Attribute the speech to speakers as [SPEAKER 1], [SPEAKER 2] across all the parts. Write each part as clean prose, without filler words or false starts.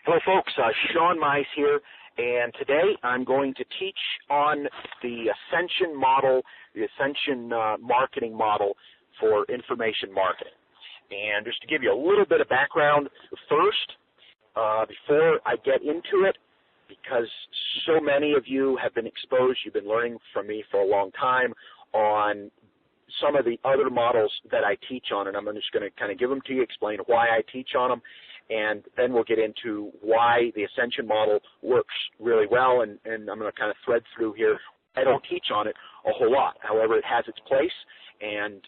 [SPEAKER 1] Hello, folks. Sean Mize here, and today I'm going to teach on the ascension model, the ascension marketing model for information marketing. And just to give you a little bit of background first, before I get into it, because so many of you have been exposed, you've been learning from me for a long time on some of the other models that I teach on, and I'm just going to kind of give them to you, explain why I teach on them, and then we'll get into why the ascension model works really well, and I'm going to kind of thread through here. I don't teach on it a whole lot. However, it has its place, and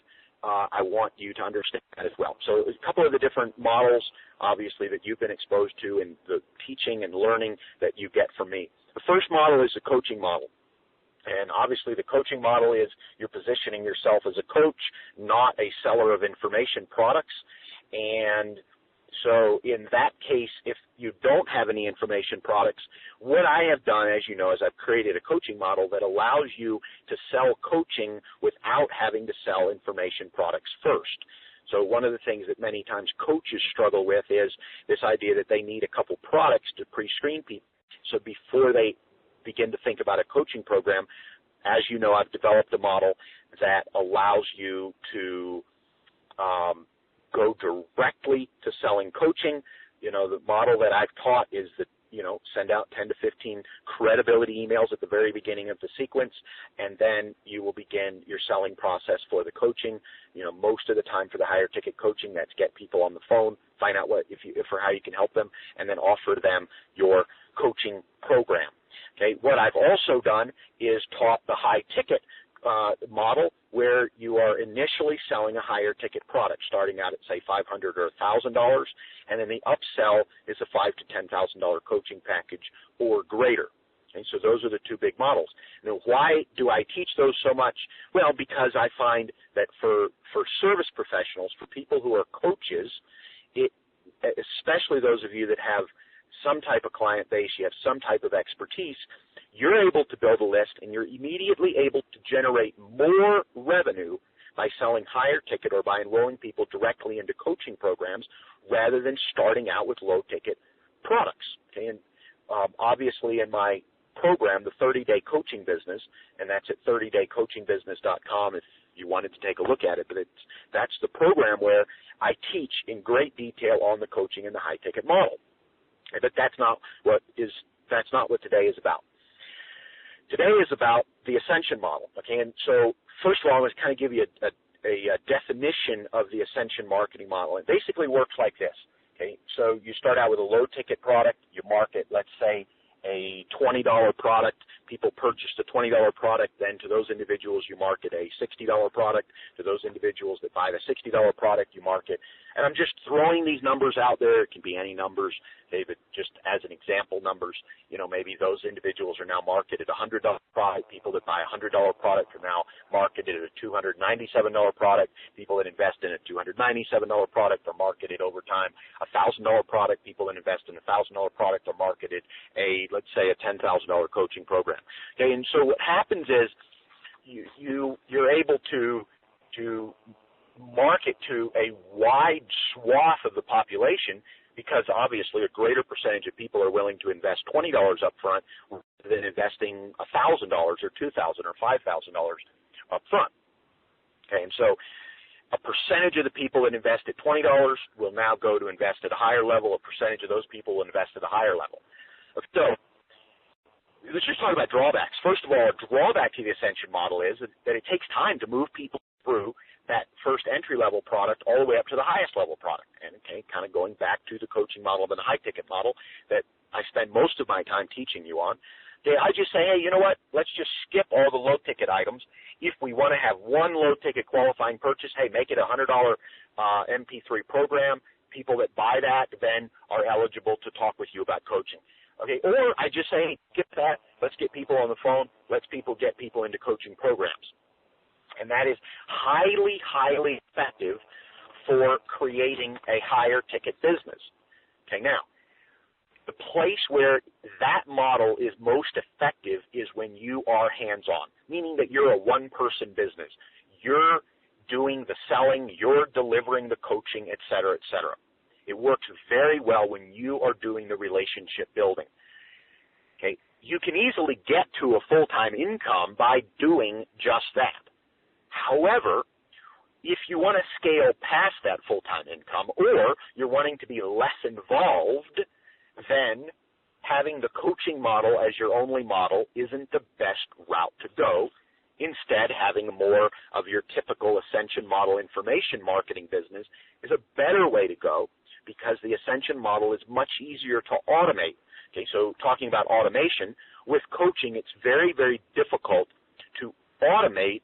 [SPEAKER 1] I want you to understand that as well. So a couple of the different models, obviously, that you've been exposed to in the teaching and learning that you get from me. The first model is the coaching model. And obviously the coaching model is you're positioning yourself as a coach, not a seller of information products. And so in that case, if you don't have any information products, what I have done, as you know, is I've created a coaching model that allows you to sell coaching without having to sell information products first. So one of the things that many times coaches struggle with is this idea that they need a couple products to pre-screen people. So before they begin to think about a coaching program, as you know, I've developed a model that allows you to go directly to selling coaching. You know, the model that I've taught is that, you know, send out 10 to 15 credibility emails at the very beginning of the sequence, and then you will begin your selling process for the coaching. You know, most of the time for the higher ticket coaching, that's get people on the phone, find out what for how you can help them, and then offer them your coaching program. Okay, what I've also done is taught the high ticket model, where you are initially selling a higher ticket product, starting out at say $500 or $1,000, and then the upsell is a $5,000 to $10,000 coaching package or greater. And so those are the two big models. Now, why do I teach those so much? Well, because I find that for service professionals, for people who are coaches, especially those of you that have some type of client base, you have some type of expertise, you're able to build a list and you're immediately able to generate more revenue by selling higher ticket or by enrolling people directly into coaching programs rather than starting out with low ticket products. Okay? And obviously in my program, the 30-day coaching business, and that's at 30daycoachingbusiness.com if you wanted to take a look at it, but that's the program where I teach in great detail on the coaching and the high ticket model. But that's not what today is about. Today is about the ascension model. Okay, and so first of all, I'm going to kind of give you a definition of the ascension marketing model. It basically works like this. Okay, so you start out with a low ticket product. You market, let's say, a $20 product. People purchase the $20 product. Then to those individuals, you market a $60 product. To those individuals that buy the $60 product, you market. And I'm just throwing these numbers out there. It can be any numbers, David, just as an example numbers. You know, maybe those individuals are now marketed a $100 product. People that buy a $100 product are now marketed at a $297 product. People that invest in a $297 product are marketed over time. A $1,000 product, people that invest in a $1,000 product are marketed let's say a $10,000 coaching program. Okay, and so what happens is you're able to market to a wide swath of the population, because obviously a greater percentage of people are willing to invest $20 up front than investing $1,000 or $2,000 or $5,000 up front. Okay, and so a percentage of the people that invest at $20 will now go to invest at a higher level. A percentage of those people will invest at a higher level. So let's just talk about drawbacks. First of all, a drawback to the ascension model is that it takes time to move people through that first entry-level product all the way up to the highest level product. And okay, kind of going back to the coaching model and the high-ticket model that I spend most of my time teaching you on, okay, I just say, hey, you know what, let's just skip all the low-ticket items. If we want to have one low-ticket qualifying purchase, hey, make it a $100 MP3 program. People that buy that then are eligible to talk with you about coaching. Okay, or I just say, hey, skip that. Let's get people on the phone. Let's get people into coaching programs. And that is highly, highly effective for creating a higher ticket business. Okay, now, the place where that model is most effective is when you are hands-on, meaning that you're a one-person business. You're doing the selling, you're delivering the coaching, et cetera, et cetera. It works very well when you are doing the relationship building. Okay, you can easily get to a full-time income by doing just that. However, if you want to scale past that full-time income, or you're wanting to be less involved, then having the coaching model as your only model isn't the best route to go. Instead, having more of your typical Ascension model information marketing business is a better way to go, because the Ascension model is much easier to automate. Okay, so talking about automation, with coaching, it's very, very difficult to automate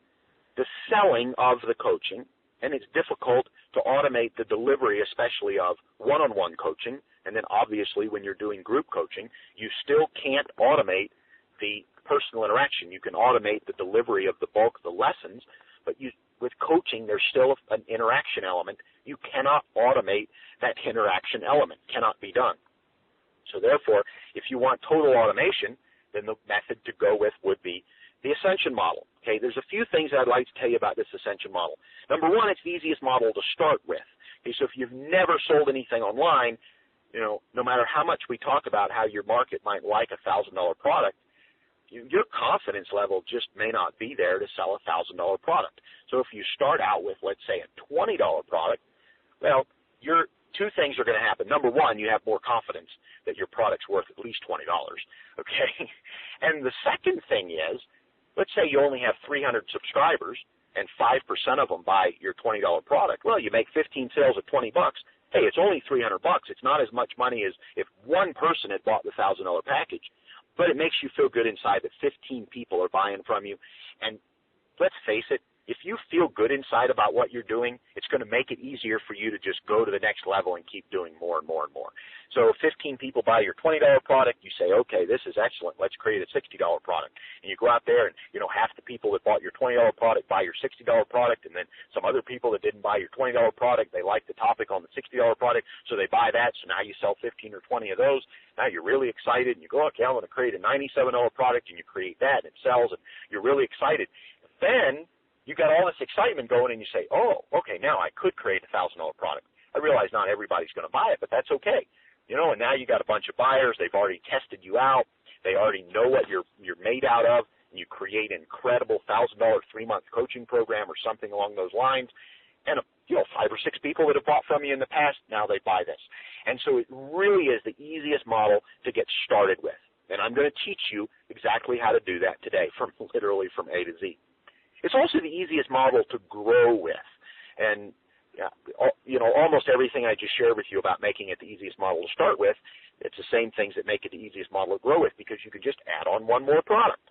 [SPEAKER 1] the selling of the coaching, and it's difficult to automate the delivery, especially of one-on-one coaching. And then obviously when you're doing group coaching, you still can't automate the personal interaction. You can automate the delivery of the bulk of the lessons, but with coaching, there's still an interaction element. You cannot automate that interaction element. Cannot be done. So therefore, if you want total automation, then the method to go with would be the Ascension model. Okay, there's a few things I'd like to tell you about this Ascension model. Number one, it's the easiest model to start with. Okay, so if you've never sold anything online, no matter how much we talk about how your market might like a $1,000 product, your confidence level just may not be there to sell a $1,000 product. So if you start out with, let's say, a $20 product, well, two things are going to happen. Number one, you have more confidence that your product's worth at least $20, okay? And the second thing is, let's say you only have 300 subscribers and 5% of them buy your $20 product. Well, you make 15 sales at $20. Hey, it's only $300. It's not as much money as if one person had bought the $1,000 package, but it makes you feel good inside that 15 people are buying from you. And let's face it, if you feel good inside about what you're doing, it's going to make it easier for you to just go to the next level and keep doing more and more and more. So if 15 people buy your $20 product, you say, okay, this is excellent. Let's create a $60 product. And you go out there and, half the people that bought your $20 product buy your $60 product, and then some other people that didn't buy your $20 product, they like the topic on the $60 product, so they buy that. So now you sell 15 or 20 of those. Now you're really excited, and you go, okay, I'm going to create a $97 product, and you create that, and it sells, and you're really excited. Then you got all this excitement going, and you say, oh, okay, now I could create a $1,000 product. I realize not everybody's going to buy it, but that's okay. And now you got a bunch of buyers. They've already tested you out. They already know what you're made out of, and you create an incredible $1,000 3-month coaching program or something along those lines. And 5 or 6 people that have bought from you in the past, now they buy this. And so it really is the easiest model to get started with. And I'm going to teach you exactly how to do that today, literally from A to Z. It's also the easiest model to grow with. And, almost everything I just shared with you about making it the easiest model to start with, it's the same things that make it the easiest model to grow with, because you can just add on one more product.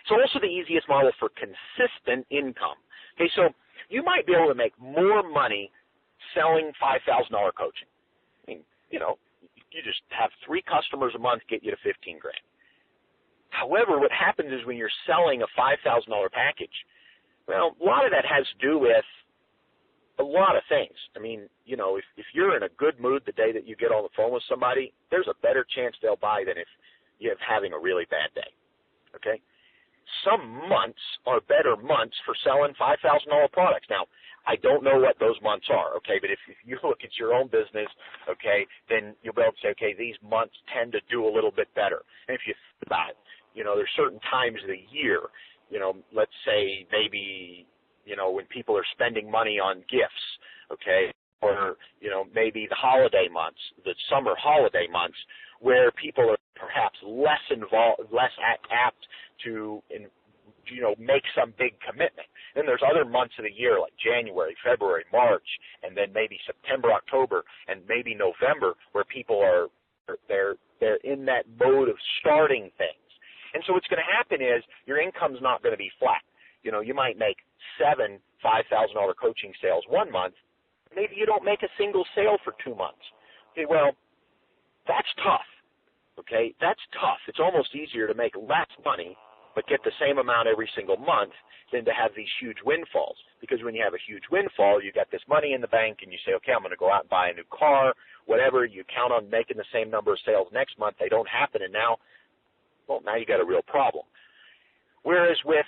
[SPEAKER 1] It's also the easiest model for consistent income. Okay, so you might be able to make more money selling $5,000 coaching. I mean, you just have 3 customers a month get you to $15,000. However, what happens is when you're selling a $5,000 package, well, a lot of that has to do with a lot of things. I mean, if you're in a good mood the day that you get on the phone with somebody, there's a better chance they'll buy than if you're having a really bad day, okay? Some months are better months for selling $5,000 products. Now, I don't know what those months are, okay, but if you look at your own business, okay, then you'll be able to say, okay, these months tend to do a little bit better. And if you think about it, there's certain times of the year, let's say maybe, when people are spending money on gifts, okay, or, maybe the holiday months, the summer holiday months, where people are perhaps less involved, less apt to, make some big commitment. Then there's other months of the year like January, February, March, and then maybe September, October, and maybe November, where people they're in that mode of starting things. And so what's going to happen is your income's not going to be flat. You might make 7 $5,000 coaching sales one month. Maybe you don't make a single sale for 2 months. Okay, well, that's tough. Okay, that's tough. It's almost easier to make less money but get the same amount every single month than to have these huge windfalls. Because when you have a huge windfall, you got this money in the bank and you say, okay, I'm going to go out and buy a new car, whatever. You count on making the same number of sales next month. They don't happen, and now you got a real problem. Whereas with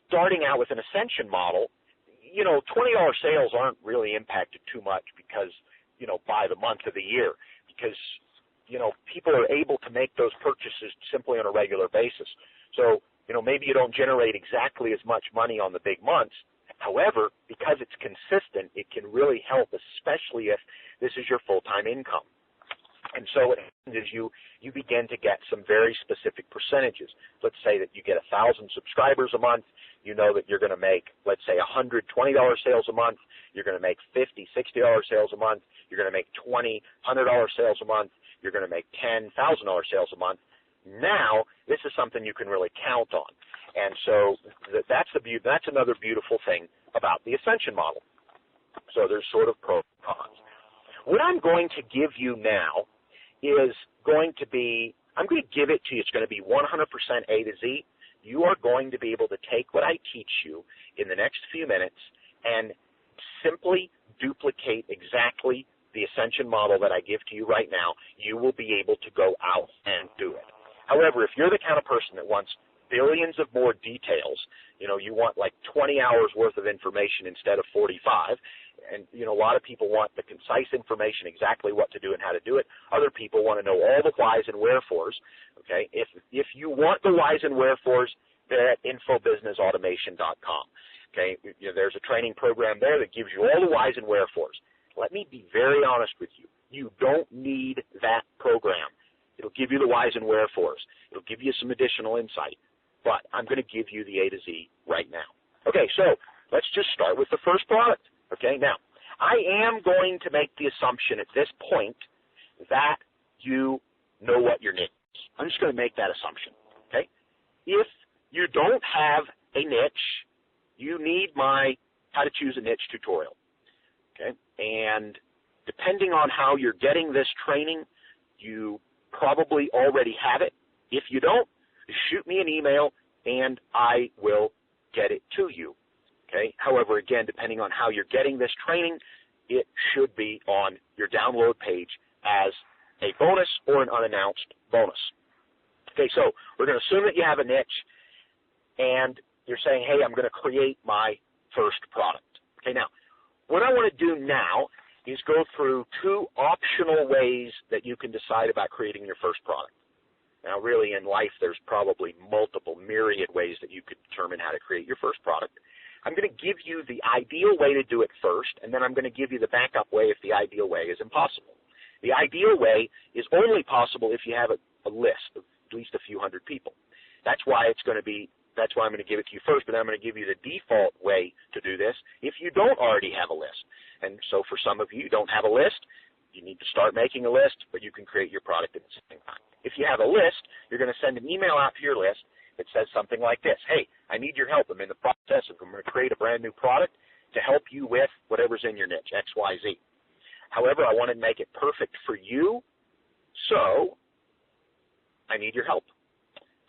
[SPEAKER 1] starting out with an Ascension model, $20 sales aren't really impacted too much because by the month of the year, because, people are able to make those purchases simply on a regular basis. So, maybe you don't generate exactly as much money on the big months. However, because it's consistent, it can really help, especially if this is your full-time income. And so what happens is you begin to get some very specific percentages. Let's say that you get 1,000 subscribers a month. You know that you're going to make, let's say, $120 sales a month. You're going to make $50, $60 sales a month. You're going to make $20, $100 sales a month. You're going to make $10,000 sales a month. Now, this is something you can really count on. And so that's another beautiful thing about the ascension model. So there's sort of pros and cons. What I'm going to give you now is going to be, I'm going to give it to you. It's going to be 100% A to Z. You are going to be able to take what I teach you in the next few minutes and simply duplicate exactly the ascension model that I give to you right now. You will be able to go out and do it. However, if you're the kind of person that wants billions of more details, you want like 20 hours worth of information instead of 45, and, a lot of people want the concise information, exactly what to do and how to do it. Other people want to know all the whys and wherefores, okay? If you want the whys and wherefores, they're at infobusinessautomation.com, okay? There's a training program there that gives you all the whys and wherefores. Let me be very honest with you. You don't need that program. It'll give you the whys and wherefores. It'll give you some additional insight. But I'm going to give you the A to Z right now. Okay, so let's just start with the first product. Okay, now, I am going to make the assumption at this point that you know what your niche is. I'm just going to make that assumption. Okay? If you don't have a niche, you need my How to Choose a Niche tutorial. Okay? And depending on how you're getting this training, you probably already have it. If you don't, shoot me an email and I will get it to you. Okay? However, again, depending on how you're getting this training, it should be on your download page as a bonus or an unannounced bonus. Okay, so we're going to assume that you have a niche and you're saying, hey, I'm going to create my first product. Okay, now, what I want to do now is go through two optional ways that you can decide about creating your first product. Now, really, in life, there's probably multiple myriad ways that you could determine how to create your first product. I'm going to give you the ideal way to do it first, and then I'm going to give you the backup way if the ideal way is impossible. The ideal way is only possible if you have a list of at least a few hundred people. That's why I'm going to give it to you first, but then I'm going to give you the default way to do this if you don't already have a list. And so for some of you don't have a list, you need to start making a list, but you can create your product at the same time. If you have a list, you're going to send an email out to your list that says something like this: hey, I need your help. I'm in the process of I'm going to create a brand new product to help you with whatever's in your niche, X, Y, Z. However, I want to make it perfect for you, so I need your help.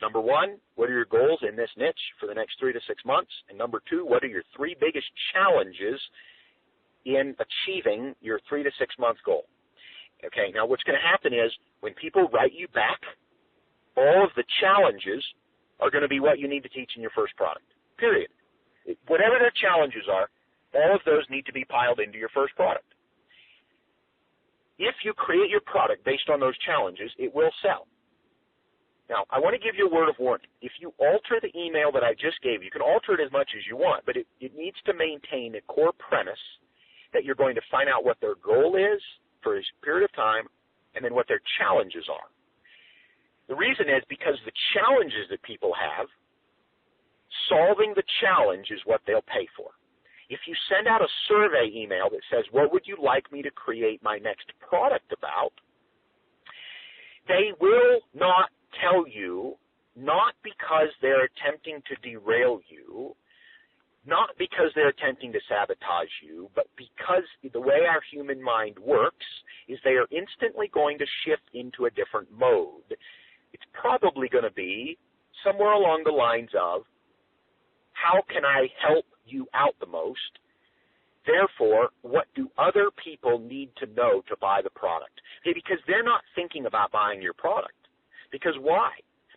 [SPEAKER 1] Number one, what are your goals in this niche for the next 3 to 6 months? And number two, what are your 3 biggest challenges in achieving your 3 to 6 month goal? Okay, now what's going to happen is when people write you back, all of the challenges are going to be what you need to teach in your first product, period. Whatever their challenges are, all of those need to be piled into your first product. If you create your product based on those challenges, it will sell. Now, I want to give you a word of warning. If you alter the email that I just gave you, you can alter it as much as you want, but it needs to maintain a core premise that you're going to find out what their goal is for a period of time and then what their challenges are. The reason is because the challenges that people have, solving the challenge is what they'll pay for. If you send out a survey email that says, what would you like me to create my next product about, they will not tell you, not because they're attempting to derail you, not because they're attempting to sabotage you, but because the way our human mind works is they are instantly going to shift into a different mode. It's probably going to be somewhere along the lines of, how can I help you out the most? Therefore, what do other people need to know to buy the product? Okay, because they're not thinking about buying your product. Because why?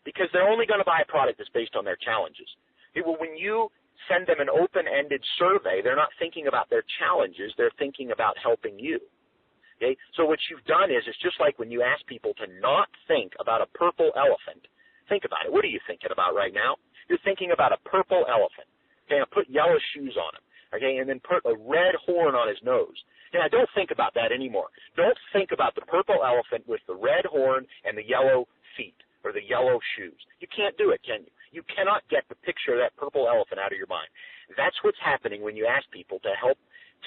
[SPEAKER 1] Because they're only going to buy a product that's based on their challenges. Okay, well, when you send them an open-ended survey, they're not thinking about their challenges. They're thinking about helping you. Okay? So what you've done is, it's just like when you ask people to not think about a purple elephant. Think about it. What are you thinking about right now? You're thinking about a purple elephant. Okay, now put yellow shoes on him. Okay, and then put a red horn on his nose. Now, don't think about that anymore. Don't think about the purple elephant with the red horn and the yellow feet or the yellow shoes. You can't do it, can you? You cannot get the picture of that purple elephant out of your mind. That's what's happening when you ask people to help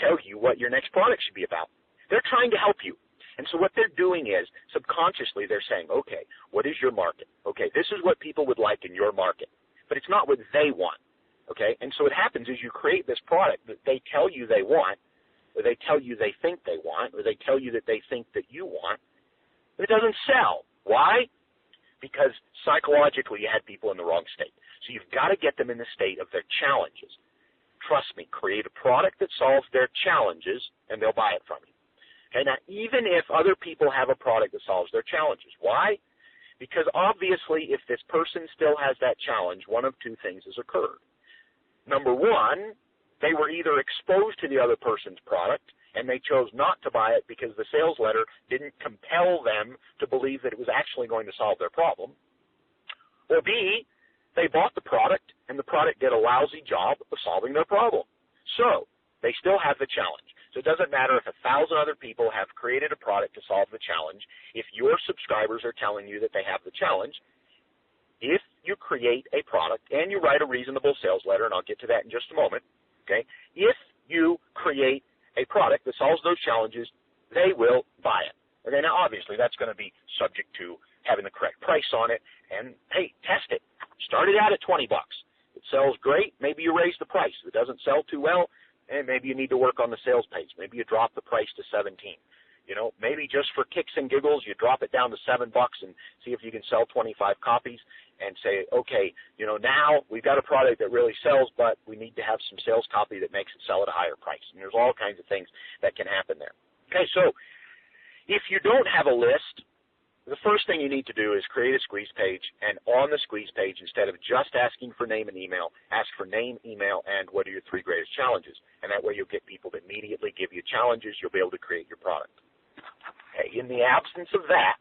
[SPEAKER 1] tell you what your next product should be about. They're trying to help you. And so what they're doing is, subconsciously, they're saying, okay, what is your market? Okay, this is what people would like in your market. But it's not what they want. Okay, and so what happens is you create this product that they tell you they want, or they tell you they think they want, or they tell you that they think that you want, but it doesn't sell. Why? Because psychologically you had people in the wrong state. So you've got to get them in the state of their challenges. Trust me, create a product that solves their challenges, and they'll buy it from you. Okay, now even if other people have a product that solves their challenges. Why? Because obviously if this person still has that challenge, one of two things has occurred. Number one, they were either exposed to the other person's product and they chose not to buy it because the sales letter didn't compel them to believe that it was actually going to solve their problem. Or B, they bought the product and the product did a lousy job of solving their problem. So they still have the challenge. So it doesn't matter if 1,000 other people have created a product to solve the challenge. If your subscribers are telling you that they have the challenge, if you create a product and you write a reasonable sales letter, and I'll get to that in just a moment, okay, if you create a product that solves those challenges, they will buy it. Okay, now obviously that's going to be subject to having the correct price on it, and hey, test it. Start it out at $20. It sells great, maybe you raise the price. If it doesn't sell too well, and maybe you need to work on the sales page. Maybe you drop the price to $17. You know, maybe just for kicks and giggles, you drop it down to $7 and see if you can sell 25 copies and say, okay, you know, now we've got a product that really sells, but we need to have some sales copy that makes it sell at a higher price. And there's all kinds of things that can happen there. Okay, so if you don't have a list, the first thing you need to do is create a squeeze page, and on the squeeze page, instead of just asking for name and email, ask for name, email, and what are your 3 greatest challenges. And that way you'll get people to immediately give you challenges. You'll be able to create your product. Okay, in the absence of that,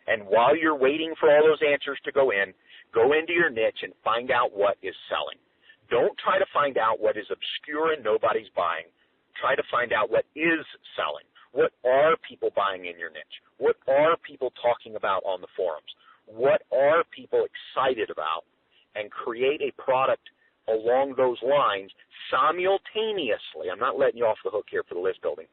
[SPEAKER 1] and while you're waiting for all those answers to go into your niche and find out what is selling. Don't try to find out what is obscure and nobody's buying. Try to find out what is selling. What are people buying in your niche? What are people talking about on the forums? What are people excited about? And create a product along those lines simultaneously. I'm not letting you off the hook here for the list building.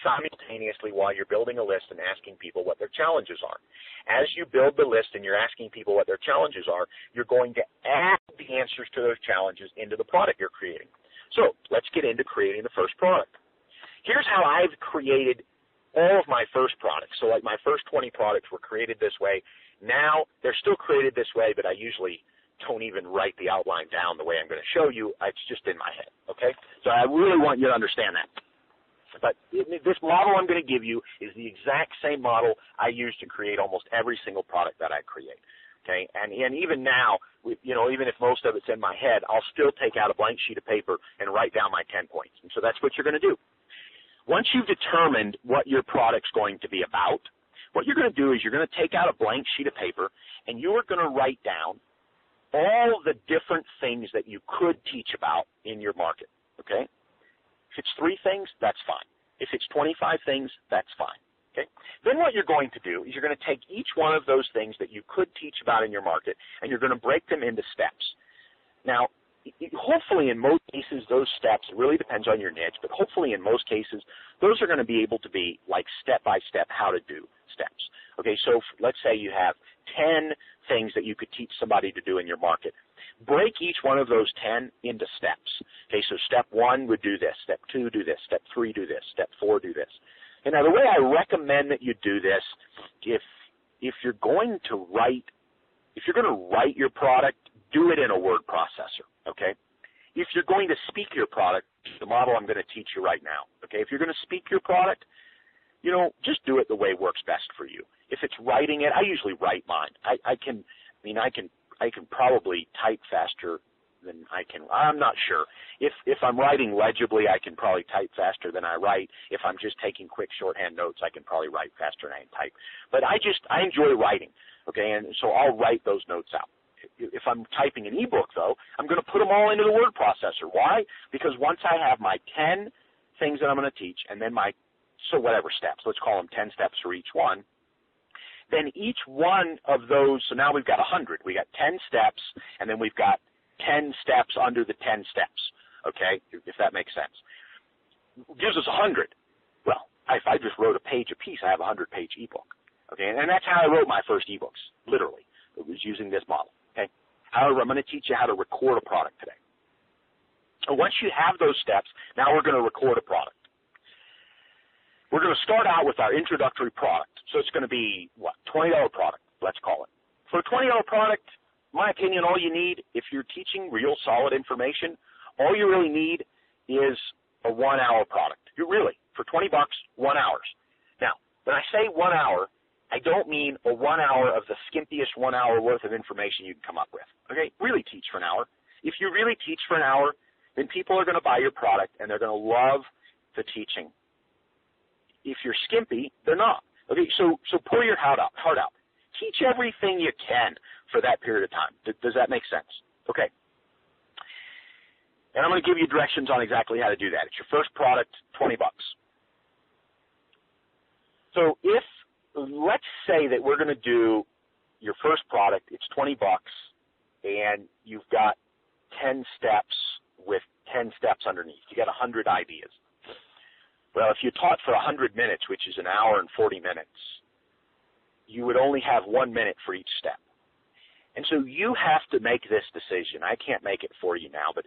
[SPEAKER 1] Simultaneously while you're building a list and asking people what their challenges are. As you build the list and you're asking people what their challenges are, you're going to add the answers to those challenges into the product you're creating. So let's get into creating the first product. Here's how I've created all of my first products. So like my first 20 products were created this way. Now they're still created this way, but I usually don't even write the outline down the way I'm going to show you. It's just in my head, okay? So I really want you to understand that. But this model I'm going to give you is the exact same model I use to create almost every single product that I create. Okay, and even now, you know, even if most of it's in my head, I'll still take out a blank sheet of paper and write down my 10 points. And so that's what you're going to do. Once you've determined what your product's going to be about, what you're going to do is you're going to take out a blank sheet of paper and you are going to write down all the different things that you could teach about in your market. Okay. If it's 3 things, that's fine. If it's 25 things, that's fine. Okay? Then what you're going to do is you're going to take each one of those things that you could teach about in your market, and you're going to break them into steps. Now, hopefully in most cases, those steps, it really depends on your niche, but hopefully in most cases, those are going to be able to be like step-by-step how to do steps. Okay, so let's say you have 10 things that you could teach somebody to do in your market. Break each one of those 10 into steps. Okay, so step 1 would do this, step 2 do this, step 3 do this, step 4 do this. And now the way I recommend that you do this, if you're going to write your product, do it in a word processor. Okay? If you're going to speak your product, the model I'm going to teach you right now. Okay? If you're going to speak your product, you know, just do it the way works best for you. If it's writing it, I usually write mine. I can probably type faster than I can. I'm not sure. If I'm writing legibly, I can probably type faster than I write. If I'm just taking quick shorthand notes, I can probably write faster than I can type. But I enjoy writing, okay, and so I'll write those notes out. If I'm typing an ebook, though, I'm going to put them all into the word processor. Why? Because once I have my 10 things that I'm going to teach, and then whatever steps, let's call them 10 steps for each one, then each one of those, so now we've got 100. We got 10 steps, and then we've got 10 steps under the 10 steps, okay, if that makes sense. It gives us 100. Well, if I just wrote a page apiece, I have a 100-page ebook, okay, and that's how I wrote my first ebooks, literally. It was using this model, okay. However, I'm going to teach you how to record a product today. So once you have those steps, now we're going to record a product. We're going to start out with our introductory product. So it's going to be, $20 product, let's call it. For a $20 product, in my opinion, all you need, if you're teaching real solid information, all you really need is a 1-hour product. For 20 bucks, 1 hour. Now, when I say 1 hour, I don't mean a 1 hour of the skimpiest 1 hour worth of information you can come up with. Okay, really teach for an hour. If you really teach for an hour, then people are going to buy your product and they're going to love the teaching. If you're skimpy, they're not. Okay, so pour your heart out. Teach everything you can for that period of time. Does that make sense? Okay. And I'm going to give you directions on exactly how to do that. It's your first product, 20 bucks. So let's say that we're going to do your first product, it's 20 bucks, and you've got 10 steps with 10 steps underneath. You got 100 ideas. Well, if you taught for 100 minutes, which is an hour and 40 minutes, you would only have 1 minute for each step. And so you have to make this decision. I can't make it for you now, but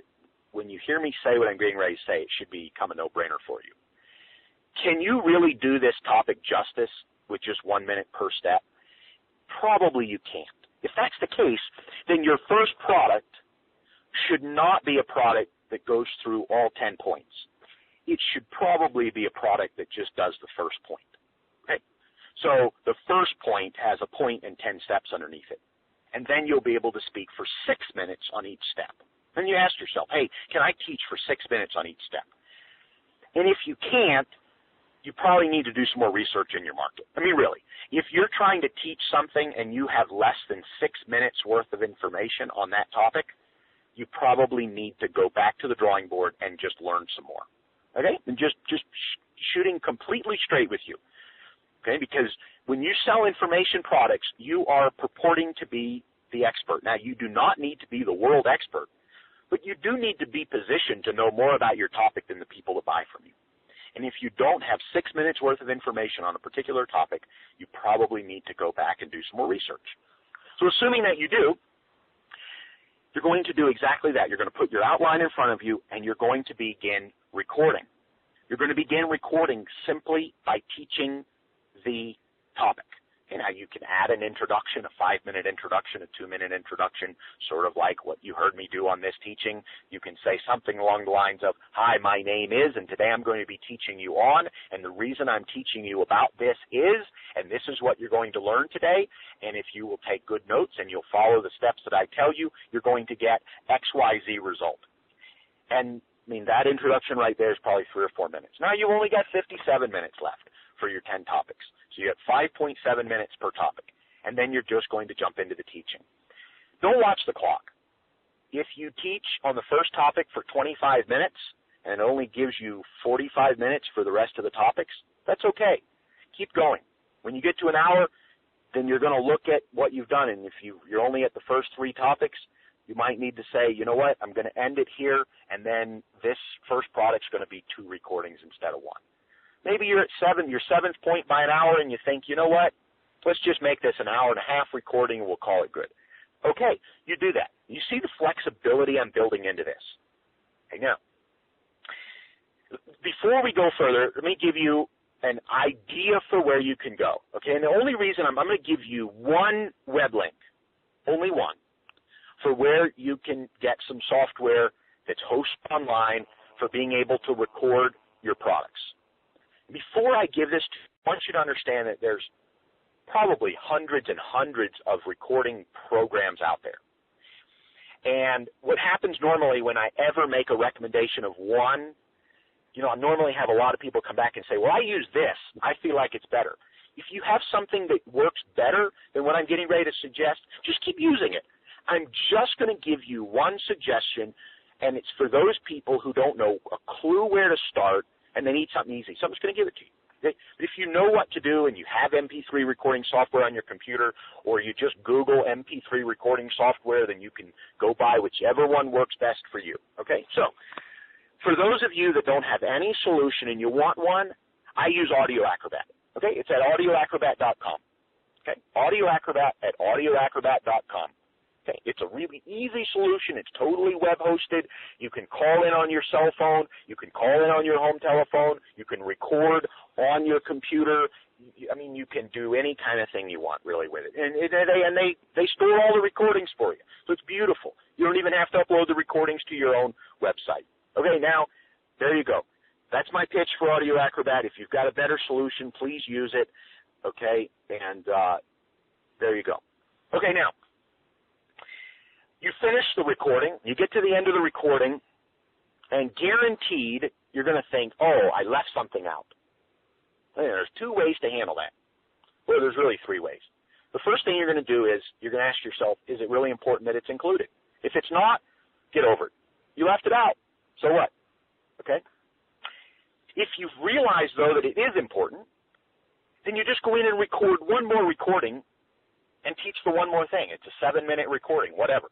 [SPEAKER 1] when you hear me say what I'm getting ready to say, it should become a no-brainer for you. Can you really do this topic justice with just 1 minute per step? Probably you can't. If that's the case, then your first product should not be a product that goes through all 10 points. It should probably be a product that just does the first point. Okay? So the first point has a point and 10 steps underneath it. And then you'll be able to speak for 6 minutes on each step. Then you ask yourself, hey, can I teach for 6 minutes on each step? And if you can't, you probably need to do some more research in your market. I mean, really, if you're trying to teach something and you have less than 6 minutes worth of information on that topic, you probably need to go back to the drawing board and just learn some more. Okay? And just shooting completely straight with you. Okay? Because when you sell information products, you are purporting to be the expert. Now, you do not need to be the world expert, but you do need to be positioned to know more about your topic than the people that buy from you. And if you don't have 6 minutes worth of information on a particular topic, you probably need to go back and do some more research. So assuming that you do, you're going to do exactly that. You're going to put your outline in front of you, and you're going to begin recording. You're going to begin recording simply by teaching the topic. And how you can add an introduction, a 5-minute introduction, a 2-minute introduction, sort of like what you heard me do on this teaching. You can say something along the lines of, hi, my name is, and today I'm going to be teaching you on, and the reason I'm teaching you about this is, and this is what you're going to learn today, and if you will take good notes and you'll follow the steps that I tell you, you're going to get XYZ result. And I mean, that introduction right there is probably 3 or 4 minutes. Now you've only got 57 minutes left for your 10 topics. So you have 5.7 minutes per topic, and then you're just going to jump into the teaching. Don't watch the clock. If you teach on the first topic for 25 minutes and it only gives you 45 minutes for the rest of the topics, that's okay. Keep going. When you get to an hour, then you're going to look at what you've done, and if you're only at the first 3 topics, you might need to say, you know what, I'm going to end it here, and then this first product's going to be 2 recordings instead of 1. Maybe you're at your 7th point by an hour, and you think, you know what, let's just make this an hour and a half recording, and we'll call it good. Okay, you do that. You see the flexibility I'm building into this. Okay, now, before we go further, let me give you an idea for where you can go. Okay, and the only reason I'm going to give you one web link, only one, for where you can get some software that's hosted online for being able to record your products. Before I give this to you, I want you to understand that there's probably hundreds and hundreds of recording programs out there. And what happens normally when I ever make a recommendation of one, I normally have a lot of people come back and say, well, I use this. I feel like it's better. If you have something that works better than what I'm getting ready to suggest, just keep using it. I'm just going to give you one suggestion, and it's for those people who don't know a clue where to start and they need something easy. Someone's going to give it to you. Okay? But if you know what to do and you have MP3 recording software on your computer, or you just Google MP3 recording software, then you can go buy whichever one works best for you. Okay? So for those of you that don't have any solution and you want one, I use Audio Acrobat. Okay? It's at audioacrobat.com. Okay? audioacrobat.com. Okay? It's a really easy solution. It's totally web hosted. You can call in on your cell phone. You can call in on your home telephone. You can record on your computer. I mean, you can do any kind of thing you want really with it. And they store all the recordings for you. So it's beautiful. You don't even have to upload the recordings to your own website. Okay, now, there you go. That's my pitch for Audio Acrobat. If you've got a better solution, please use it. Okay, and there you go. Okay, now, you finish the recording. You get to the end of the recording, and guaranteed you're going to think, oh, I left something out. And there's two ways to handle that. Well, there's really three ways. The first thing you're going to do is you're going to ask yourself, is it really important that it's included? If it's not, get over it. You left it out. So what? Okay? If you've realized, though, that it is important, then you just go in and record one more recording and teach the one more thing. It's a 7-minute recording, whatever.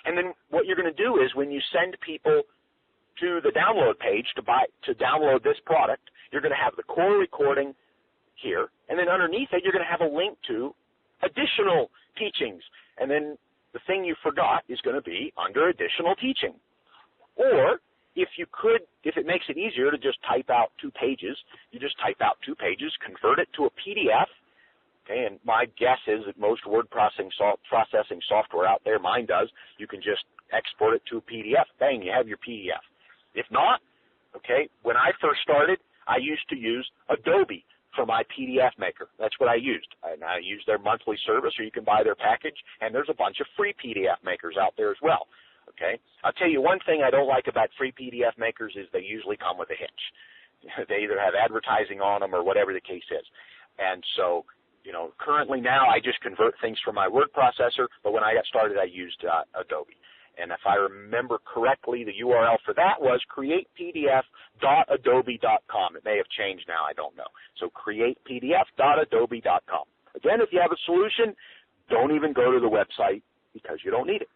[SPEAKER 1] And then what you're going to do is when you send people to the download page to download this product, you're going to have the core recording here, and then underneath it you're going to have a link to additional teachings. And then the thing you forgot is going to be under additional teaching. Or if it makes it easier to just type out 2 pages, you just type out 2 pages, convert it to a PDF. Okay, and my guess is that most word processing software out there, mine does, you can just export it to a PDF. Bang, you have your PDF. If not, okay, when I first started, I used to use Adobe for my PDF maker. That's what I used. And I used their monthly service, or you can buy their package, and there's a bunch of free PDF makers out there as well. Okay, I'll tell you one thing I don't like about free PDF makers is they usually come with a hitch. They either have advertising on them or whatever the case is. And so, currently now I just convert things from my word processor, but when I got started I used Adobe. And if I remember correctly, the URL for that was createpdf.adobe.com. It may have changed now, I don't know. So createpdf.adobe.com. Again, if you have a solution, don't even go to the website because you don't need it.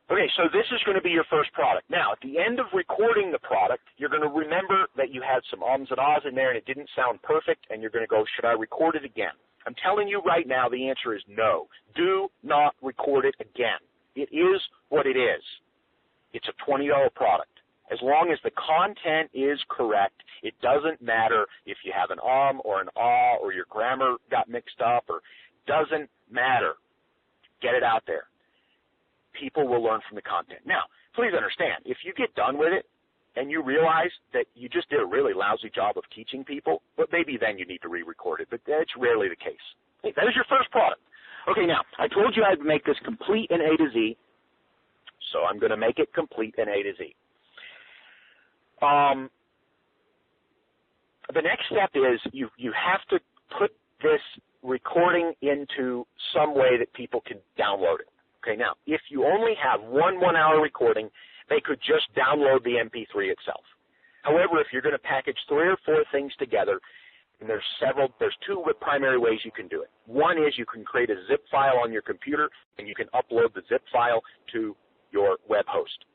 [SPEAKER 1] Okay, so this is going to be your first product. Now, at the end of recording the product, you're going to remember that you had some ums and ahs in there and it didn't sound perfect, and you're going to go, should I record it again? I'm telling you right now, the answer is no. Do not record it again. It is what it is. It's a $20 product. As long as the content is correct, it doesn't matter if you have an or an ah or your grammar got mixed up, or doesn't matter. Get it out there. People will learn from the content. Now, please understand, if you get done with it and you realize that you just did a really lousy job of teaching people, but maybe then you need to re-record it, but that's rarely the case. Okay, that is your first product. Okay, now, I told you I'd make this complete in A to Z, so I'm going to make it complete in A to Z. The next step is you have to put this recording into some way that people can download it. Okay, now, if you only have one 1-hour recording, they could just download the MP3 itself. However, if you're going to package 3 or 4 things together, and there's 2 primary ways you can do it. One is you can create a zip file on your computer, and you can upload the zip file to your web host.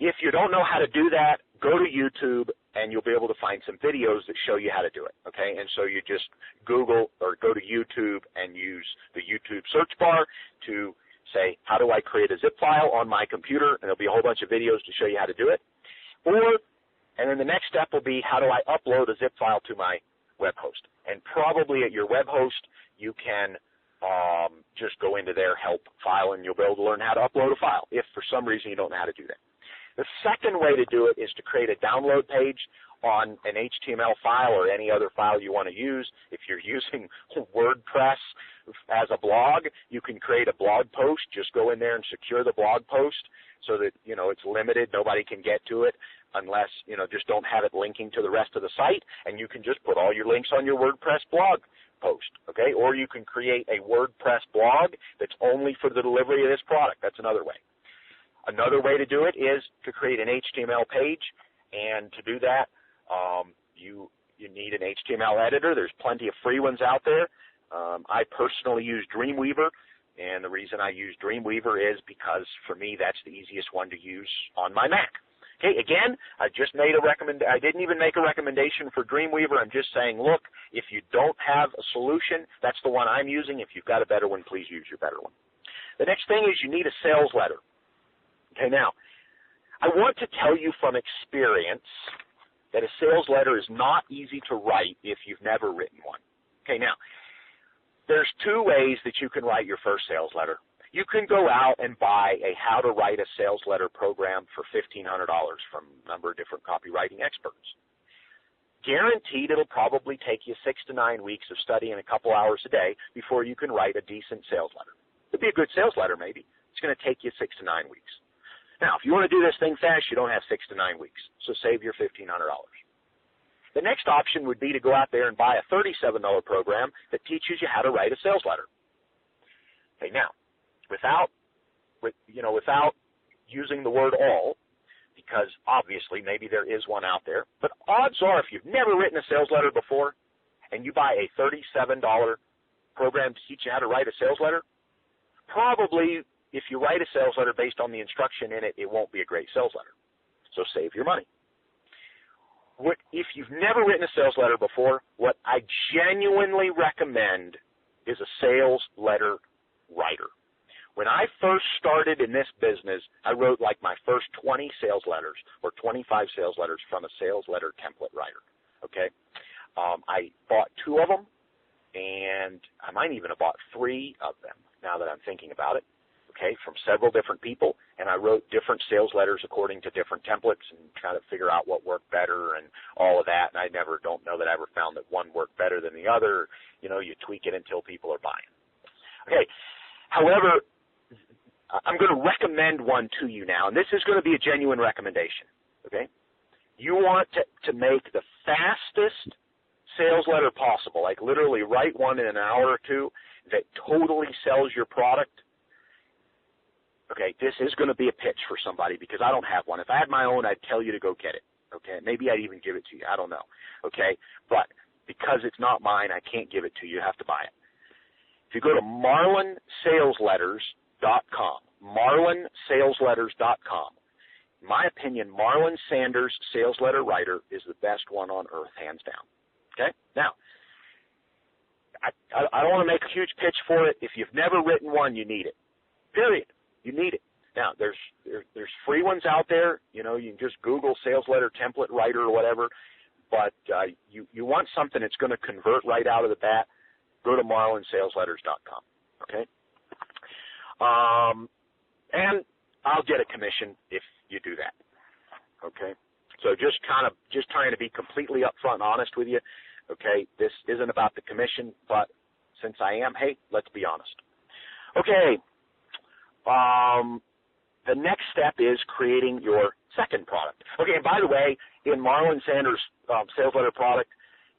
[SPEAKER 1] If you don't know how to do that, go to YouTube, and you'll be able to find some videos that show you how to do it, okay? And so you just Google or go to YouTube and use the YouTube search bar to say, how do I create a zip file on my computer? And there'll be a whole bunch of videos to show you how to do it. And then the next step will be, how do I upload a zip file to my web host? And probably at your web host, you can just go into their help file, and you'll be able to learn how to upload a file if for some reason you don't know how to do that. The second way to do it is to create a download page on an HTML file or any other file you want to use. If you're using WordPress as a blog, you can create a blog post. Just go in there and secure the blog post so that, it's limited. Nobody can get to it unless, just don't have it linking to the rest of the site, and you can just put all your links on your WordPress blog post, okay? Or you can create a WordPress blog that's only for the delivery of this product. That's another way. Another way to do it is to create an HTML page, and to do that, you need an HTML editor. There's plenty of free ones out there. I personally use Dreamweaver, and the reason I use Dreamweaver is because, for me, that's the easiest one to use on my Mac. Okay, again, I didn't even make a recommendation for Dreamweaver. I'm just saying, look, if you don't have a solution, that's the one I'm using. If you've got a better one, please use your better one. The next thing is you need a sales letter. Okay, now, I want to tell you from experience that a sales letter is not easy to write if you've never written one. Okay, now, there's two ways that you can write your first sales letter. You can go out and buy a How to Write a Sales Letter program for $1,500 from a number of different copywriting experts. Guaranteed it'll probably take you 6 to 9 weeks of studying a couple hours a day before you can write a decent sales letter. It'd be a good sales letter maybe. It's going to take you 6 to 9 weeks. Now, if you want to do this thing fast, you don't have 6 to 9 weeks, so save your $1,500. The next option would be to go out there and buy a $37 program that teaches you how to write a sales letter. Okay, now, without using the word all, because obviously maybe there is one out there, but odds are if you've never written a sales letter before and you buy a $37 program to teach you how to write a sales letter, probably if you write a sales letter based on the instruction in it, it won't be a great sales letter. So save your money. If you've never written a sales letter before, what I genuinely recommend is a sales letter writer. When I first started in this business, I wrote like my first 20 sales letters or 25 sales letters from a sales letter template writer, okay? I bought 2 of them, and I might even have bought 3 of them now that I'm thinking about it, okay, from several different people, and I wrote different sales letters according to different templates and try to figure out what worked better and all of that, and I don't know that I ever found that one worked better than the other. You tweak it until people are buying. Okay, however, I'm going to recommend one to you now, and this is going to be a genuine recommendation, okay? You want to make the fastest sales letter possible, like literally write one in an hour or 2 that totally sells your product. Okay, this is going to be a pitch for somebody because I don't have one. If I had my own, I'd tell you to go get it, okay? Maybe I'd even give it to you. I don't know, okay? But because it's not mine, I can't give it to you. You have to buy it. If you go to marlinsalesletters.com, marlinsalesletters.com, in my opinion, Marlin Sanders Sales Letter Writer is the best one on earth, hands down. Okay? Now, I don't want to make a huge pitch for it. If you've never written one, you need it. Period. You need it. Now, there's free ones out there. You can just Google Sales Letter Template Writer or whatever. But you want something that's going to convert right out of the bat, go to marlinsalesletters.com. Okay? And I'll get a commission if you do that. Okay? So just trying to be completely upfront and honest with you. Okay? This isn't about the commission, but since I am, hey, let's be honest. Okay. The next step is creating your second product. Okay, and by the way, in Marlin Sanders' sales letter product,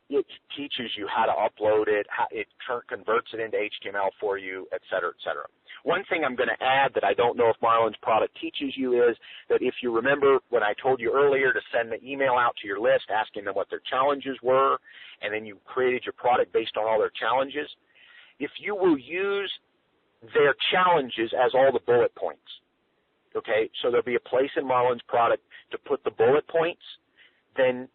[SPEAKER 1] it teaches you how to upload it, how it converts it into HTML for you, et cetera, et cetera. One thing I'm going to add that I don't know if Marlin's product teaches you is that if you remember when I told you earlier to send the email out to your list asking them what their challenges were, and then you created your product based on all their challenges, if you will use their challenges as all the bullet points, okay, so there'll be a place in Marlin's product to put the bullet points, then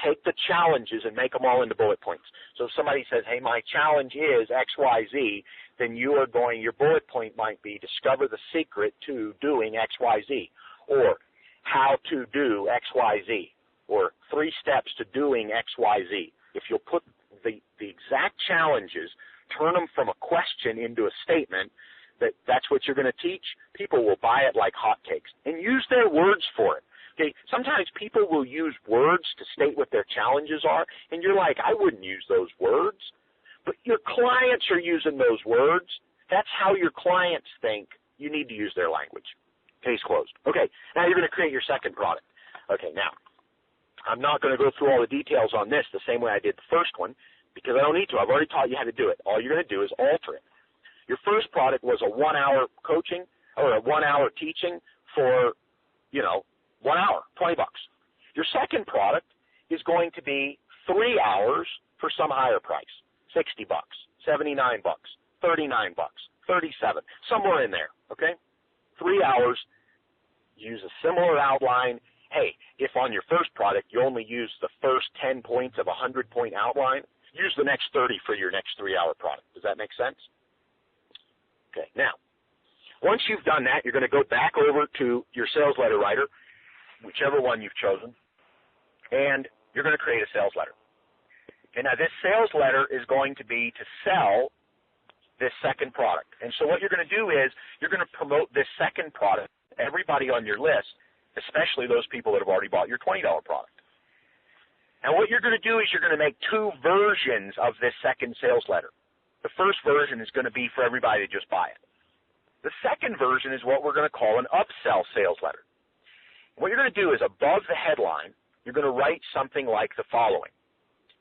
[SPEAKER 1] take the challenges and make them all into bullet points. So if somebody says, hey, my challenge is XYZ, then your bullet point might be discover the secret to doing XYZ, or how to do XYZ, or 3 steps to doing XYZ. If you'll put the exact challenges, turn them from a question into a statement, that's what you're going to teach, people will buy it like hotcakes and use their words for it. Okay, sometimes people will use words to state what their challenges are, and you're like, I wouldn't use those words. But your clients are using those words. That's how your clients think. You need to use their language. Case closed. Okay, now you're going to create your second product. Okay, now, I'm not going to go through all the details on this the same way I did the first one because I don't need to. I've already taught you how to do it. All you're going to do is alter it. Your first product was a 1-hour coaching or a 1-hour teaching for, 1 hour, $20. Your second product is going to be 3 hours for some higher price, $60, $79, $39, $37, somewhere in there, okay? 3 hours, use a similar outline. Hey, if on your first product you only use the first 10 points of a 100-point outline, use the next 30 for your next 3-hour product. Does that make sense? Okay, now, once you've done that, you're going to go back over to your sales letter writer, whichever one you've chosen, and you're going to create a sales letter. Okay, now this sales letter is going to be to sell this second product. And so what you're going to do is you're going to promote this second product to everybody on your list, especially those people that have already bought your $20 product. And what you're going to do is you're going to make 2 versions of this second sales letter. The first version is going to be for everybody to just buy it. The second version is what we're going to call an upsell sales letter. What you're going to do is above the headline, you're going to write something like the following.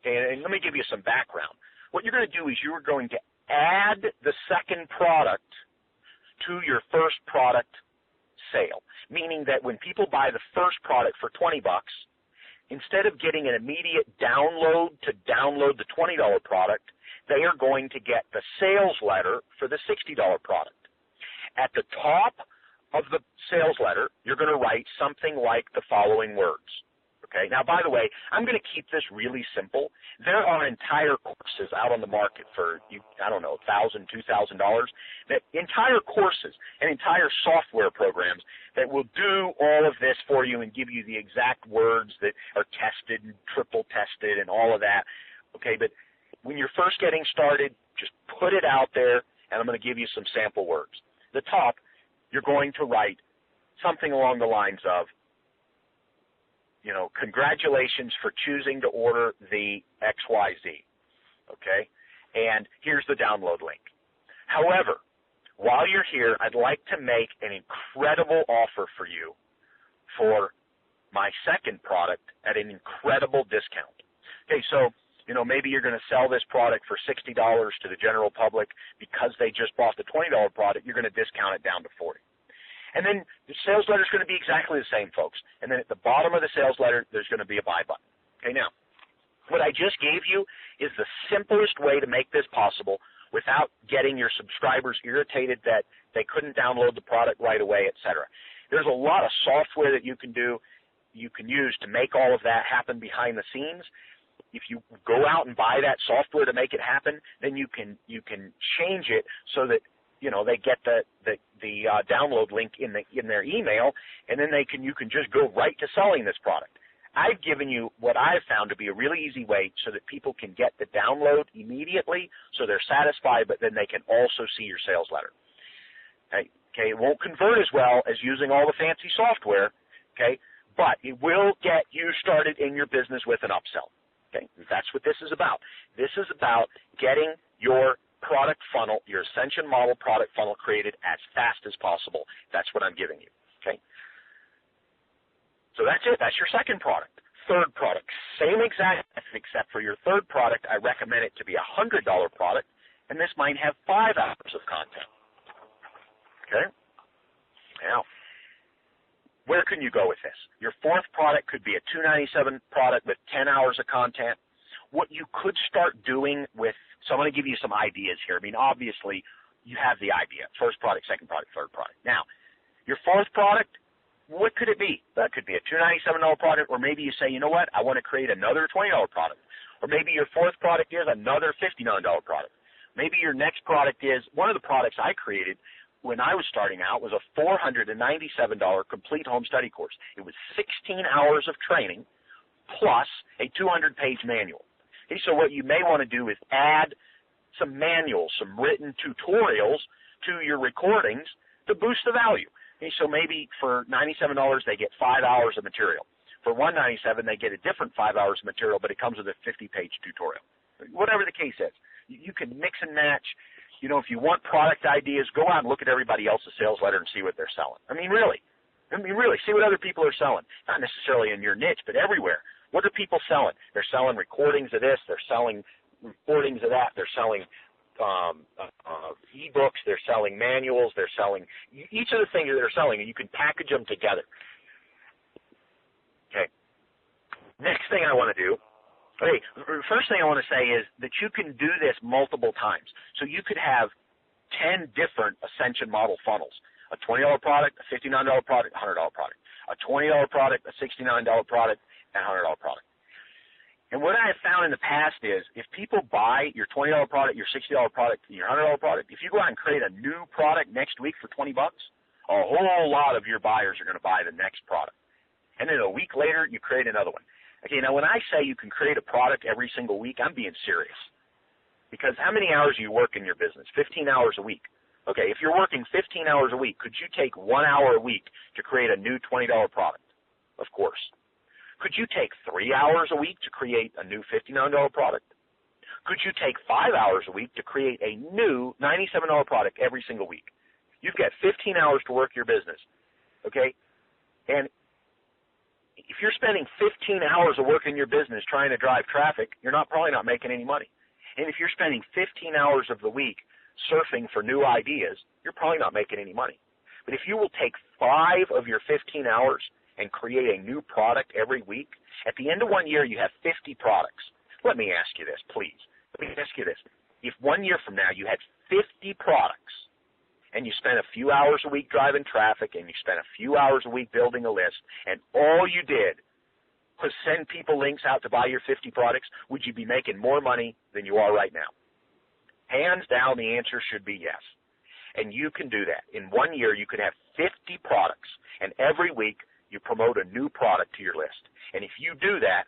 [SPEAKER 1] Okay, and let me give you some background. What you're going to do is you're going to add the second product to your first product sale, meaning that when people buy the first product for $20, instead of getting an immediate download to download the $20 product, they are going to get the sales letter for the $60 product. At the top of the sales letter, you're going to write something like the following words. Okay. Now, by the way, I'm going to keep this really simple. There are entire courses out on the market for, $1,000, $2,000, that entire courses and entire software programs that will do all of this for you and give you the exact words that are tested and triple tested and all of that. Okay, but when you're first getting started, just put it out there, and I'm going to give you some sample words. The top, you're going to write something along the lines of, congratulations for choosing to order the XYZ, okay? And here's the download link. However, while you're here, I'd like to make an incredible offer for you for my second product at an incredible discount. Okay, so, maybe you're going to sell this product for $60 to the general public because they just bought the $20 product. You're going to discount it down to $40. And then the sales letter is going to be exactly the same, folks. And then at the bottom of the sales letter, there's going to be a buy button. Okay, now, what I just gave you is the simplest way to make this possible without getting your subscribers irritated that they couldn't download the product right away, etc. There's a lot of software that you can use to make all of that happen behind the scenes. If you go out and buy that software to make it happen, then you can change it so that they get the download link in their email, and then you can just go right to selling this product. I've given you what I've found to be a really easy way so that people can get the download immediately, so they're satisfied, but then they can also see your sales letter. Okay, it won't convert as well as using all the fancy software, okay, but it will get you started in your business with an upsell. Okay, that's what this is about. This is about getting your product funnel, your ascension model product funnel created as fast as possible. That's what I'm giving you, okay? So that's it. That's your second product. Third product, same exact method, except for your third product, I recommend it to be a $100 product, and this might have 5 hours of content, okay? Now, where can you go with this? Your fourth product could be a $297 product with 10 hours of content. What you could start doing with, so I'm going to give you some ideas here. I mean, obviously, you have the idea. First product, second product, third product. Now, your fourth product, what could it be? That could be a $297 product, or maybe you say, you know what, I want to create another $20 product. Or maybe your fourth product is another $59 product. Maybe your next product is, one of the products I created when I was starting out was a $497 complete home study course. It was 16 hours of training plus a 200-page manual. Okay, so what you may want to do is add some manuals, some written tutorials to your recordings to boost the value. Okay, so maybe for $97 they get 5 hours of material. For $197 they get a different 5 hours of material, but it comes with a 50-page tutorial. Whatever the case is, you can mix and match. You know, if you want product ideas, go out and look at everybody else's sales letter and see what they're selling. I mean, really, see what other people are selling. Not necessarily in your niche, but everywhere. What are people selling? They're selling recordings of this. They're selling recordings of that. They're selling e-books. They're selling manuals. They're selling each of the things that they're selling, and you can package them together. Okay. Next thing I want to do. Okay, first thing I want to say is that you can do this multiple times. So you could have 10 different Ascension model funnels. A $20 product, a $59 product, a $100 product. A $20 product, a $69 product, and a $100 product. And what I have found in the past is if people buy your $20 product, your $60 product, and your $100 product, if you go out and create a new product next week for $20, a whole lot of your buyers are going to buy the next product. And then a week later, you create another one. Okay, now when I say you can create a product every single week, I'm being serious. Because how many hours do you work in your business? 15 hours a week. Okay, if you're working 15 hours a week, could you take 1 hour a week to create a new $20 product? Of course. Could you take 3 hours a week to create a new $59 product? Could you take 5 hours a week to create a new $97 product every single week? You've got 15 hours to work your business. Okay? And if you're spending 15 hours of work in your business trying to drive traffic, you're probably not making any money. And if you're spending 15 hours of the week surfing for new ideas, you're probably not making any money. But if you will take 5 of your 15 hours and create a new product every week, at the end of 1 year you have 50 products. Let me ask you this, please. Let me ask you this. If 1 year from now you had 50 products, and you spent a few hours a week driving traffic, and you spent a few hours a week building a list, and all you did was send people links out to buy your 50 products, would you be making more money than you are right now? Hands down, the answer should be yes. And you can do that. In 1 year, you could have 50 products, and every week you promote a new product to your list. And if you do that,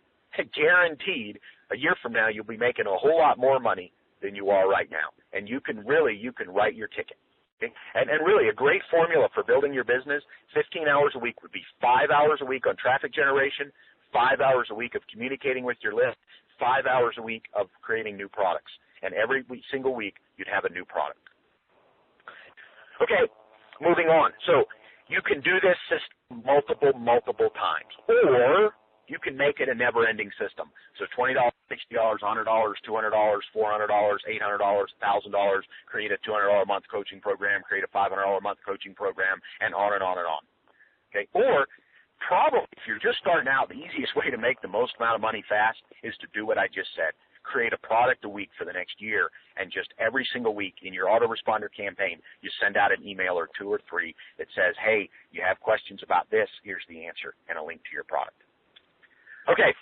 [SPEAKER 1] guaranteed, a year from now, you'll be making a whole lot more money than you are right now. And you can write your ticket. Okay? And really, a great formula for building your business, 15 hours a week would be 5 hours a week on traffic generation, 5 hours a week of communicating with your list, 5 hours a week of creating new products. And every single week, you'd have a new product. Okay, moving on. So you can do this system multiple times. Or you can make it a never-ending system. So $20, $60, $100, $200, $400, $800, $1,000, create a $200 a month coaching program, create a $500 a month coaching program, and on and on and on. Okay? Or probably if you're just starting out, the easiest way to make the most amount of money fast is to do what I just said. Create a product a week for the next year, and just every single week in your autoresponder campaign, you send out an email or 2 or 3 that says, hey, you have questions about this, here's the answer, and a link to your product. Okay,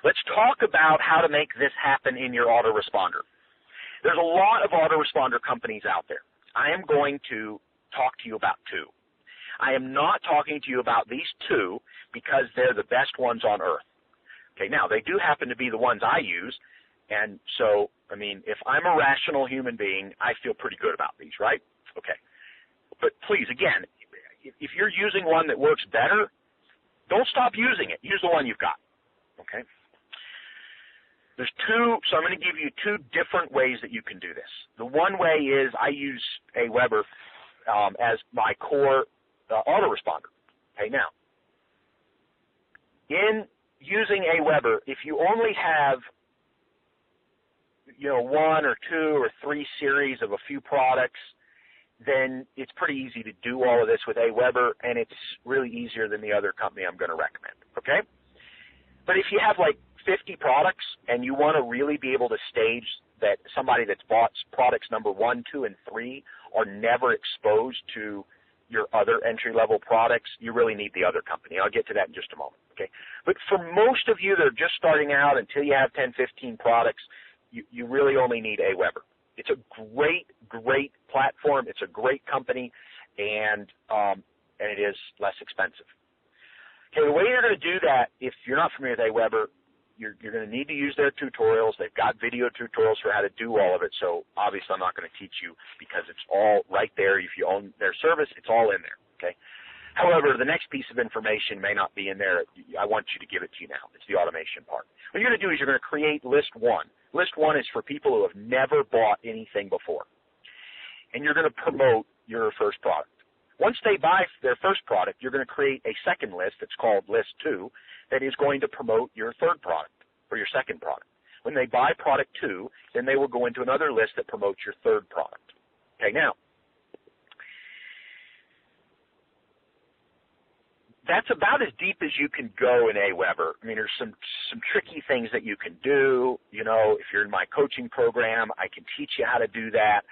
[SPEAKER 1] let's talk about how to make this happen in your autoresponder. There's a lot of autoresponder companies out there. I am going to talk to you about 2. I am not talking to you about these 2 because they're the best ones on earth. Okay, now, they do happen to be the ones I use, and so, I mean, if I'm a rational human being, I feel pretty good about these, right? Okay, but please, again, if you're using one that works better, don't stop using it. Use the one you've got, okay? There's 2, so I'm going to give you 2 different ways that you can do this. The one way is I use Aweber as my core autoresponder. Okay, now, in using Aweber, if you only have, 1 or 2 or 3 series of a few products, then it's pretty easy to do all of this with Aweber, and it's really easier than the other company I'm going to recommend, okay? But if you have like 50 products and you want to really be able to stage that somebody that's bought products number 1, 2, and 3 are never exposed to your other entry-level products, you really need the other company. I'll get to that in just a moment, okay? But for most of you that are just starting out, until you have 10, 15 products, you really only need Aweber. It's a great platform. It's a great company, and it is less expensive. Okay, the way you're going to do that, if you're not familiar with Aweber, you're going to need to use their tutorials. They've got video tutorials for how to do all of it, so obviously I'm not going to teach you because it's all right there. If you own their service, it's all in there, okay? However, the next piece of information may not be in there. I want you to give it to you now. It's the automation part. What you're going to do is you're going to create list one. List one is for people who have never bought anything before, and you're going to promote your first product. Once they buy their first product, you're going to create a second list that's called list two that is going to promote your third product or your second product. When they buy product two, then they will go into another list that promotes your third product. Okay, now, that's about as deep as you can go in Aweber. I mean, there's some tricky things that you can do. You know, if you're in my coaching program, I can teach you how to do that.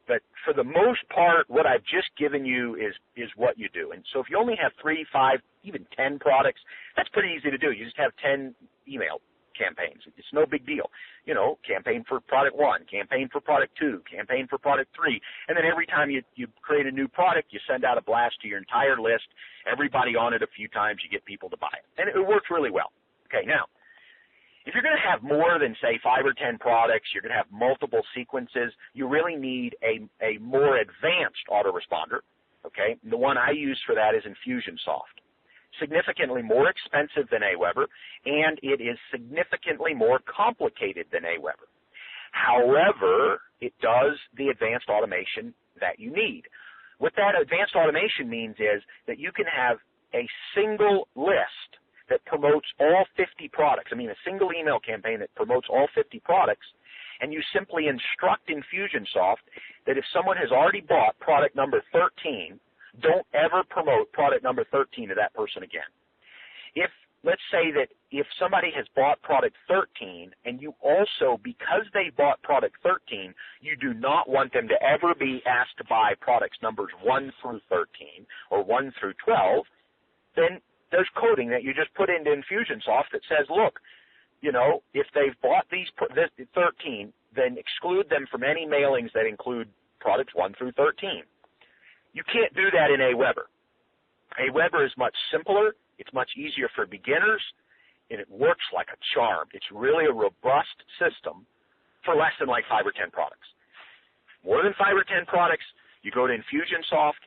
[SPEAKER 1] But for the most part, what I've just given you is what you do. And so if you only have 3, 5, even 10 products, that's pretty easy to do. You just have 10 email campaigns. It's no big deal. You know, campaign for product 1, campaign for product 2, campaign for product 3. And then every time you create a new product, you send out a blast to your entire list, everybody on it a few times, you get people to buy it. And it works really well. Okay, now, if you're going to have more than, say, 5 or 10 products, you're going to have multiple sequences, you really need a more advanced autoresponder, okay? The one I use for that is Infusionsoft. Significantly more expensive than Aweber, and it is significantly more complicated than Aweber. However, it does the advanced automation that you need. What that advanced automation means is that you can have a single list that promotes all 50 products. I mean, a single email campaign that promotes all 50 products, and you simply instruct Infusionsoft that if someone has already bought product number 13, don't ever promote product number 13 to that person again. Let's say that if somebody has bought product 13 and you also, because they bought product 13, you do not want them to ever be asked to buy products numbers 1 through 13 or 1 through 12, then there's coding that you just put into Infusionsoft that says, look, you know, if they've bought this 13, then exclude them from any mailings that include products 1 through 13. You can't do that in Aweber. Aweber is much simpler. It's much easier for beginners, and it works like a charm. It's really a robust system for less than like 5 or 10 products. More than 5 or 10 products, you go to Infusionsoft,